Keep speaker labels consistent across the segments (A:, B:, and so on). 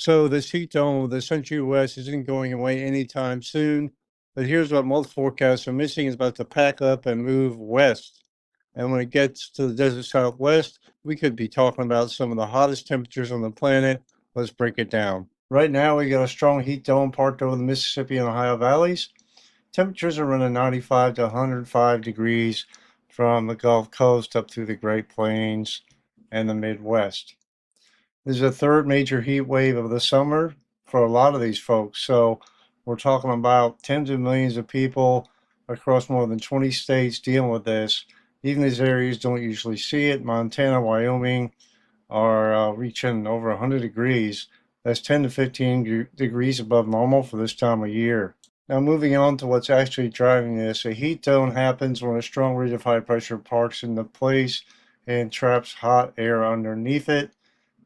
A: So this heat dome, the central US isn't going away anytime soon. But here's what most forecasts are missing: is about to pack up and move west. And when it gets to the desert Southwest, we could be talking about some of the hottest temperatures on the planet. Let's break it down. Right now, we got a strong heat dome parked over the Mississippi and Ohio valleys. Temperatures are running 95 to 105 degrees from the Gulf Coast up through the Great Plains and the Midwest. This is a third major heat wave of the summer for a lot of these folks. So we're talking about tens of millions of people across more than 20 states dealing with this. Even these areas don't usually see it. Montana, Wyoming are reaching over 100 degrees. That's 10 to 15 degrees above normal for this time of year. Now, moving on to what's actually driving this, a heat dome happens when a strong ridge of high pressure parks into place and traps hot air underneath it.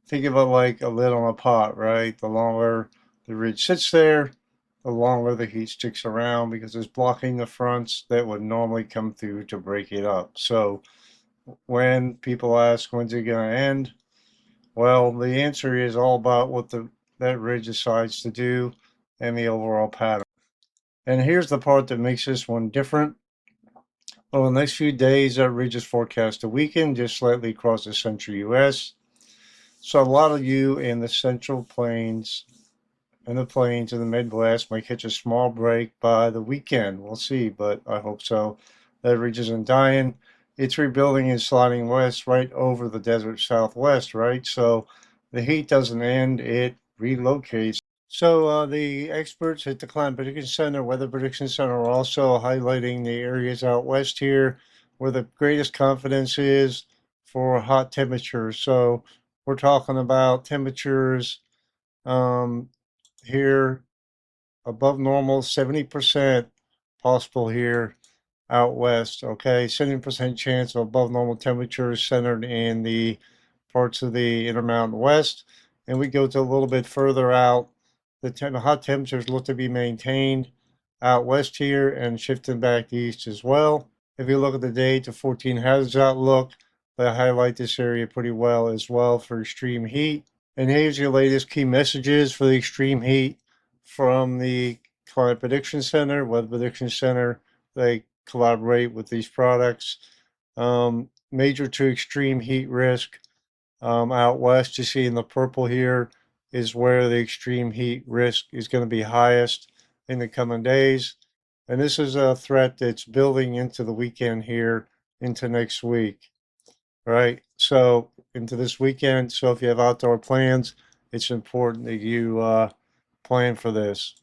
A: Think of it like a lid on a pot, right? The longer the ridge sits there, the longer the heat sticks around because it's blocking the fronts that would normally come through to break it up. So when people ask, when's it going to end? Well, the answer is all about what that ridge decides to do and the overall pattern. And here's the part that makes this one different. Over the next few days, that ridge is forecast to weaken just slightly across the central U.S. So a lot of you in the central plains and the plains in the Midwest might catch a small break by the weekend. We'll see, but I hope so. That ridge isn't dying. It's rebuilding and sliding west right over the desert Southwest, right? So the heat doesn't end, it relocates. So the experts at the Climate Prediction Center, Weather Prediction Center, are also highlighting the areas out west here where the greatest confidence is for hot temperatures. So we're talking about temperatures here above normal, 70% possible here out west. Okay, 70% chance of above normal temperatures centered in the parts of the Intermountain West. And we go to a little bit further out. The hot temperatures look to be maintained out west here and shifting back east as well. If you look at the day to 14 hazards outlook, they highlight this area pretty well as well for extreme heat. And here's your latest key messages for the extreme heat from the Climate Prediction Center, Weather Prediction Center. They collaborate with these products. Major to extreme heat risk out west, you see in the purple here, is where the extreme heat risk is going to be highest in the coming days. And this is a threat that's building into the weekend here, into next week, right? So into this weekend. So if you have outdoor plans, it's important that you plan for this.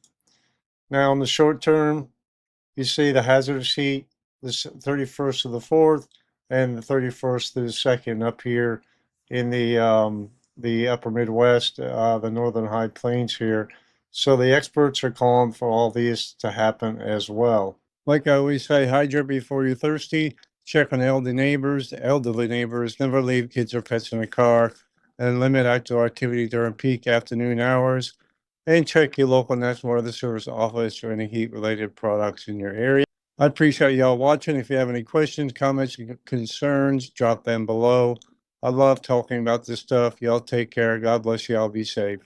A: Now, in the short term, you see the hazardous heat, the 31st of the 4th and the 31st to the 2nd up here in the upper Midwest, the northern high plains here. So the experts are calling for all these to happen as well. Like I always say, hydrate before you're thirsty. Check on elderly neighbors. Never leave kids or pets in the car, and limit outdoor activity during peak afternoon hours. And check your local National Weather Service office for any heat-related products in your area. I appreciate y'all watching. If you have any questions, comments, concerns, drop them below. I love talking about this stuff. Y'all take care. God bless y'all. Be safe.